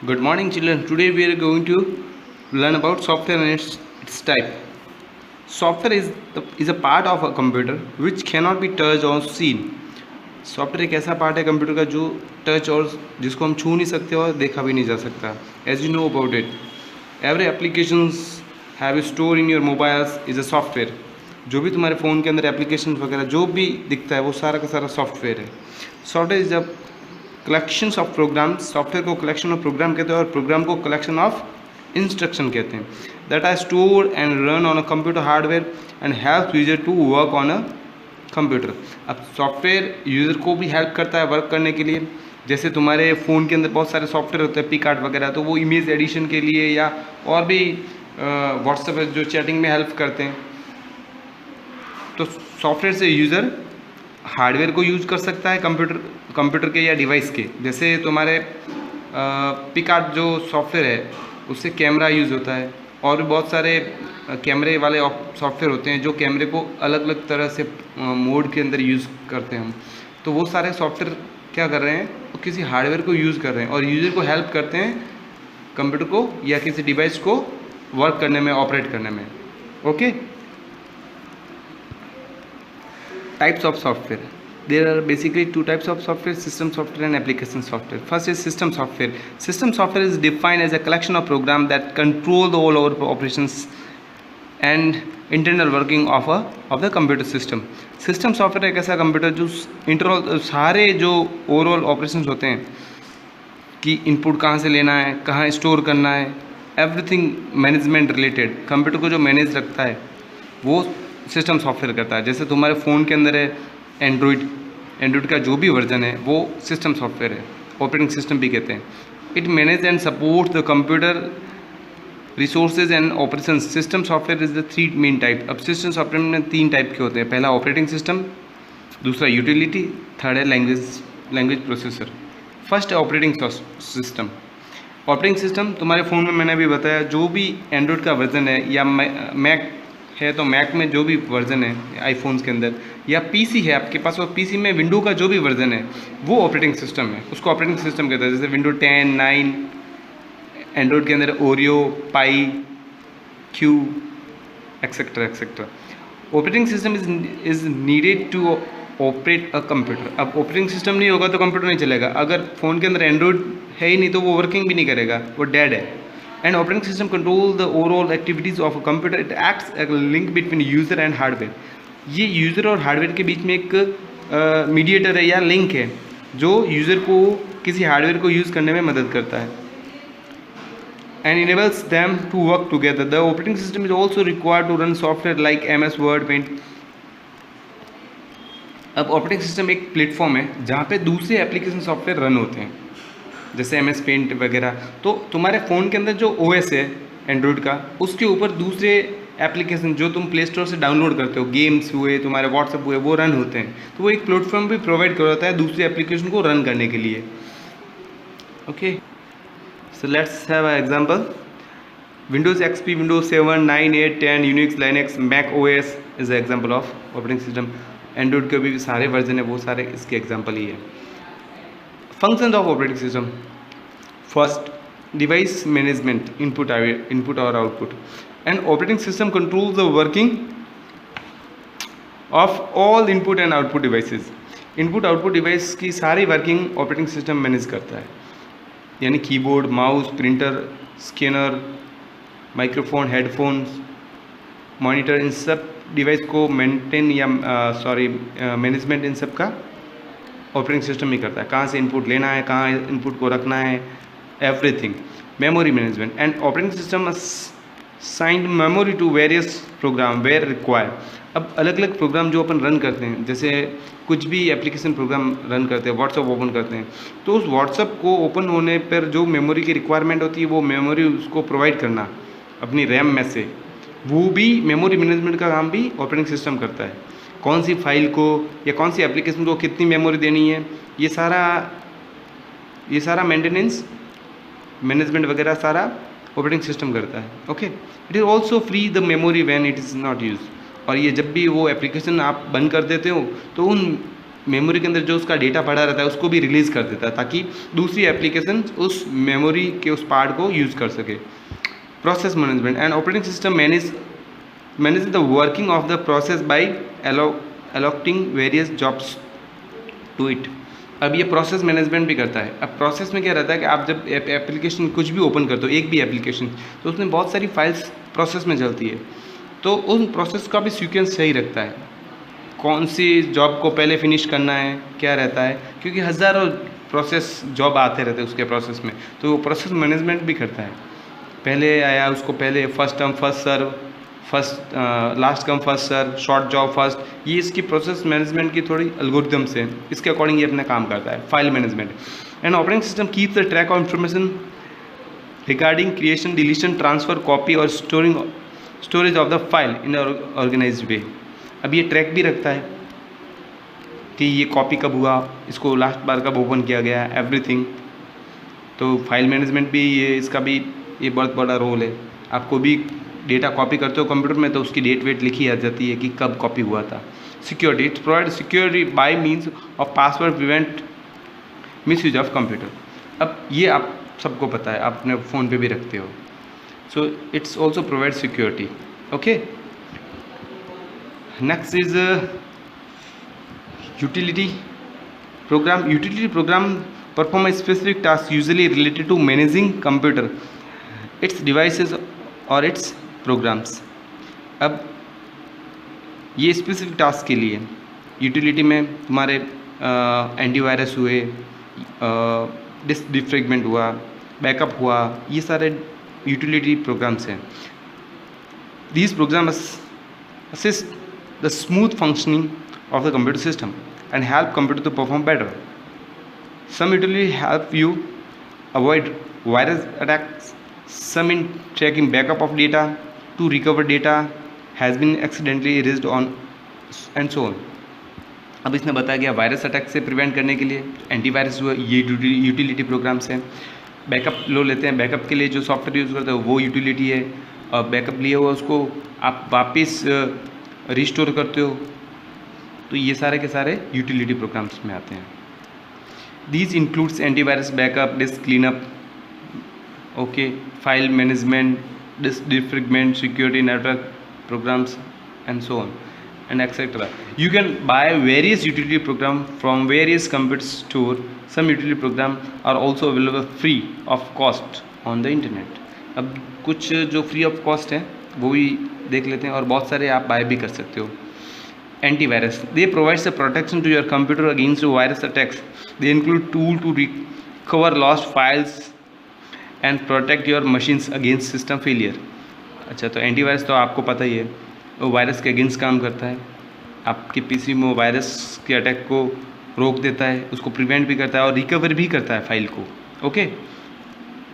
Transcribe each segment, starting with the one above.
Good morning, children. Today we are going to learn about software and its type. Software is a part of a computer which cannot be touched or seen. Software एक ऐसा part है computer का जो touch और जिसको हम छू नहीं सकते और देखा भी नहीं जा सकता. As you know about it, every applications have store in your mobiles is a software. जो भी तुम्हारे फ़ोन के अंदर एप्लीकेशन वगैरह जो भी दिखता है वो सारा का सारा सॉफ्टवेयर है. Software is a collections of programs. Software को कलेक्शन ऑफ प्रोग्राम कहते हैं और प्रोग्राम को कलेक्शन ऑफ इंस्ट्रक्शन कहते हैं. That are stored and run on a computer hardware and help user to work on a computer. अब software user को भी हेल्प करता है वर्क करने के लिए. जैसे तुम्हारे फ़ोन के अंदर बहुत सारे सॉफ्टवेयर होते हैं, पिकआर्ट वगैरह, तो वो इमेज एडिशन के लिए या और भी व्हाट्सएप जो चैटिंग में हेल्प करते हैं. तो सॉफ्टवेयर से यूज़र हार्डवेयर को यूज़ कर सकता है कंप्यूटर के या डिवाइस के. जैसे तुम्हारे पिकआर्ट जो सॉफ्टवेयर है उससे कैमरा यूज़ होता है और भी बहुत सारे कैमरे वाले सॉफ्टवेयर होते हैं जो कैमरे को अलग अलग तरह से मोड के अंदर यूज़ करते हैं हम. तो वो सारे सॉफ्टवेयर क्या कर रहे हैं, वो किसी हार्डवेयर को यूज़ कर रहे हैं और यूज़र को हेल्प करते हैं कंप्यूटर को या किसी डिवाइस को वर्क करने में, ऑपरेट करने में. Okay. Types of software. There are basically two types of software: system software and application software. First is system software. System software is defined as a collection of programs that control the all over operations and internal working of the computer system. System software एक ऐसा computer जो internal सारे जो overall operations होते हैं कि input कहाँ से लेना है, कहाँ स्टोर करना है, एवरीथिंग मैनेजमेंट रिलेटेड कंप्यूटर को जो मैनेज रखता है वो सिस्टम सॉफ्टवेयर करता है. जैसे तुम्हारे फ़ोन के अंदर है एंड्रॉइड का जो भी वर्जन है वो सिस्टम सॉफ्टवेयर है, ऑपरेटिंग सिस्टम भी कहते हैं. It manage and support the computer resources and operation. System software is the three main type. अब सिस्टम सॉफ्टवेयर में तीन टाइप के होते हैं. पहला ऑपरेटिंग सिस्टम, दूसरा यूटिलिटी, थर्ड है लैंग्वेज प्रोसेसर. फर्स्ट है ऑपरेटिंग सिस्टम. ऑपरेटिंग सिस्टम तुम्हारे फ़ोन में मैंने अभी बताया जो भी एंड्रॉइड का वर्जन है या मैक है तो मैक में जो भी वर्जन है आईफोन्स के अंदर, या पीसी है आपके पास और पीसी में विंडो का जो भी वर्जन है वो ऑपरेटिंग सिस्टम है, उसको ऑपरेटिंग सिस्टम कहते हैं. जैसे विंडो 10, 9, एंड्रॉइड के अंदर Oreo, Pie, Q, etcetera etcetera. Operating system is needed to operate a computer. अब ऑपरेटिंग सिस्टम नहीं होगा तो कंप्यूटर नहीं चलेगा. अगर फ़ोन के अंदर एंड्रॉइड है ही नहीं तो वो वर्किंग भी नहीं करेगा, वो डेड है. And operating system control the overall activities of a computer. It acts as a link between user and hardware. ये यूज़र और हार्डवेयर के बीच में एक मीडिएटर है या लिंक है जो यूज़र को किसी हार्डवेयर को यूज़ करने में मदद करता है and enables them to work together. The operating system is also required to run software like MS Word, Paint. अब ऑपरेटिंग सिस्टम एक प्लेटफॉर्म है जहाँ पे दूसरे एप्लीकेशन सॉफ्टवेयर रन होते हैं जैसे MS पेंट वगैरह. तो तुम्हारे फ़ोन के अंदर जो OS है एंड्रॉइड का उसके ऊपर दूसरे एप्लीकेशन जो तुम प्ले स्टोर से डाउनलोड करते हो, गेम्स हुए, तुम्हारे व्हाट्सएप हुए, वो रन होते हैं. तो वो एक प्लेटफॉर्म भी प्रोवाइड करवाता है दूसरे एप्लीकेशन को रन करने के लिए. Okay, so let's have a example. Windows XP, Windows 7, 9, 8, 10, Unix, Linux, Mac OS is a example of operating system. Android के भी सारे वर्जन है वो सारे इसके एग्जाम्पल ही है. Functions of operating system. First, device management, input or output. And operating system controls the working of all input and output devices. Input output device की सारी वर्किंग ऑपरेटिंग सिस्टम मैनेज करता है. यानी keyboard, mouse, printer, scanner, microphone, headphones, monitor, इन सब device को maintain या management इन सब का ऑपरेटिंग सिस्टम ही करता है. कहाँ से इनपुट लेना है, कहाँ इनपुट को रखना है, everything. Memory management. And operating system assigned memory to various program where required. अब अलग अलग प्रोग्राम जो अपन रन करते हैं, जैसे कुछ भी एप्लीकेशन प्रोग्राम रन करते हैं, व्हाट्सअप ओपन करते हैं, तो उस व्हाट्सअप को ओपन होने पर जो मेमोरी की रिक्वायरमेंट होती है वो मेमोरी उसको प्रोवाइड करना अपनी रैम में से, वो भी मेमोरी मैनेजमेंट का काम भी ऑपरेटिंग सिस्टम करता है. कौन सी फाइल को या कौन सी एप्लीकेशन को कितनी मेमोरी देनी है, ये सारा मेंटेनेंस, मैनेजमेंट वगैरह सारा ऑपरेटिंग सिस्टम करता है. Okay. It is also free the memory when it is not use. और ये जब भी वो एप्लीकेशन आप बंद कर देते हो तो उन मेमोरी के अंदर जो उसका डेटा पड़ा रहता है उसको भी रिलीज़ कर देता है, ताकि दूसरी एप्लीकेशन उस मेमोरी के उस पार्ट को यूज़ कर सके। Process management and operating system manage the working of the process by allotting various jobs to it. अब ये प्रोसेस मैनेजमेंट भी करता है। अब प्रोसेस में क्या रहता है कि आप जब एप्लीकेशन कुछ भी ओपन करते हो, एक भी एप्लीकेशन, तो उसमें बहुत सारी फाइल्स प्रोसेस में चलती है, तो उन प्रोसेस का भी सीक्वेंस सही रखता है, कौन सी जॉब को पहले फिनिश करना है, क्या रहता है, क्योंकि हज़ारों प्रोसेस जॉब आते रहते हैं उसके प्रोसेस में, तो वो प्रोसेस मैनेजमेंट भी करता है। पहले आया उसको पहले first come first serve, first last come first serve, short job first, ये इसकी प्रोसेस मैनेजमेंट की थोड़ी एल्गोरिथम्स हैं, इसके अकॉर्डिंग ये अपना काम करता है। File management and operating system keeps the track of information regarding creation, deletion, transfer, copy और storage of the file in organised way. अब ये ट्रैक भी रखता है कि ये कॉपी कब हुआ, इसको लास्ट बार कब ओपन किया गया, एवरीथिंग। तो फाइल मैनेजमेंट भी इसका भी ये बहुत बड़ा रोल है। आपको भी डेटा कॉपी करते हो कंप्यूटर में, तो उसकी डेट वेट लिखी आ जाती है कि कब कॉपी हुआ था। Security, it's provide security bye means of password, prevent miss use of computer. अब ये आप सबको पता है, आप अपने फ़ोन पे भी रखते हो, so it's also provide security. Okay, next is utility programme. Utility programme perform a specific task usually related to managing computer, its devices और its programs। अब ये स्पेसिफिक टास्क के लिए यूटिलिटी में तुम्हारे एंटीवायरस हुए, डिस्क डिफ्रेगमेंट हुआ, backup हुआ, ये सारे यूटिलिटी प्रोग्राम्स हैं। These programs assist the smooth functioning of the computer system and help computer to perform better. Some utility help you avoid virus attacks, some in checking backup of data to recover data has been accidentally erased on and so on। अब इसने बताया गया virus attack से prevent करने के लिए antivirus हुआ, ये यूटिलिटी प्रोग्राम्स हैं। बैकअप लो लेते हैं, बैकअप के लिए जो सॉफ्टवेयर यूज़ करते हो वो यूटिलिटी है, और बैकअप लिया हुआ उसको आप वापस रिस्टोर करते हो, तो ये सारे के सारे यूटिलिटी प्रोग्राम्स में आते हैं। These includes antivirus backup, disk cleanup, okay, file management, disk defragment, security network programs, and so on, and etc. You can buy various utility programs from various computer store. Some utility programs are also available free of cost on the internet. अब कुछ जो free of cost है वो भी देख लेते हैं, और बहुत सारे आप बाय भी कर सकते हो। Antivirus, they provides a protection to your computer against virus attacks. They include tool to recover lost files and protect your machines against system failure. अच्छा, तो एंटीवायरस तो आपको पता ही है, वो वायरस के अगेंस्ट काम करता है, आपके पीसी में वायरस के अटैक को रोक देता है, उसको प्रिवेंट भी करता है और रिकवर भी करता है फाइल को। Okay,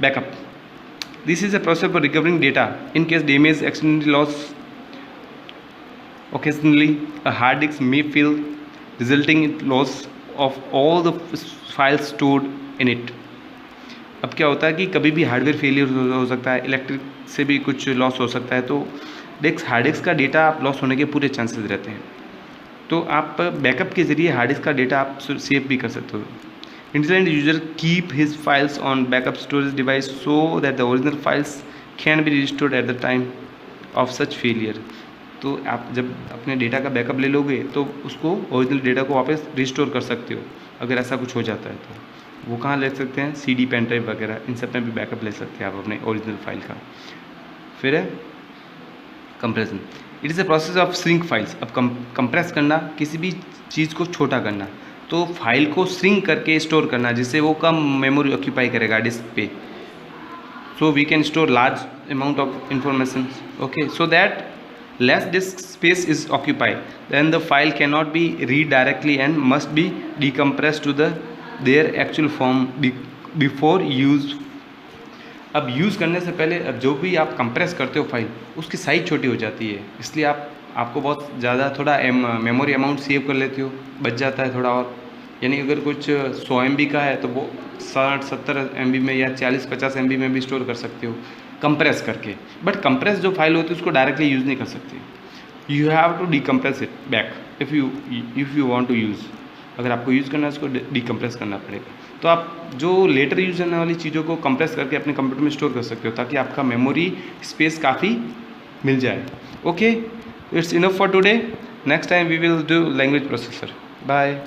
backup, this is a process for recovering data in case damage, accidentally loss. Occasionally, a hard disk may fail, resulting in loss of all the files stored in it. अब क्या होता है कि कभी भी hardware failure हो सकता है, इलेक्ट्रिक से भी कुछ लॉस हो सकता है, तो हार्ड डिस्क का डेटा आप लॉस होने के पूरे चांसेस रहते हैं। तो आप बैकअप के जरिए हार्ड डिस्क का डेटा आप सेव भी कर सकते हो। Intelligent user keep his files on backup storage device so that the original files can be restored at the time of such failure. तो आप जब अपने डेटा का बैकअप ले लोगे तो उसको ओरिजिनल डेटा को वापस रिस्टोर कर सकते हो, अगर ऐसा कुछ हो जाता है तो। वो कहाँ ले सकते हैं? CD, पेन ड्राइव वगैरह, इन सब में भी बैकअप ले सकते हैं आप अपने ओरिजिनल फाइल का। फिर है compression, it is a process of shrink files. अब कंप्रेस करना, किसी भी चीज़ को छोटा करना, तो फाइल को श्रिंक करके स्टोर करना जिससे वो कम मेमोरी ऑक्यूपाई करेगा डिस्क पे, so we can store large amount of information. Okay, so that less disk space is occupied, then the file cannot be read directly and must be decompressed to their actual form before use। अब use करने से पहले अब जो भी आप compress करते हो फाइल, उसकी साइज़ छोटी हो जाती है, इसलिए आपको बहुत ज़्यादा थोड़ा मेमोरी अमाउंट सेव कर लेते हो, बच जाता है थोड़ा और। यानी अगर कुछ 100 MB का है तो वो 60-70 MB में या 40-50 MB में भी स्टोर कर सकते हो कंप्रेस करके। बट कंप्रेस जो फाइल होती है उसको डायरेक्टली यूज़ नहीं कर सकते, you have to decompress it back if you want to use. अगर आपको यूज़ करना है उसको डिकम्प्रेस करना पड़ेगा। तो आप जो लेटर यूज़ करने वाली चीज़ों को कंप्रेस करके अपने कंप्यूटर में स्टोर कर सकते हो ताकि आपका मेमोरी स्पेस काफ़ी मिल जाए। Okay, it's enough for today. Next time we will do language processor. Bye.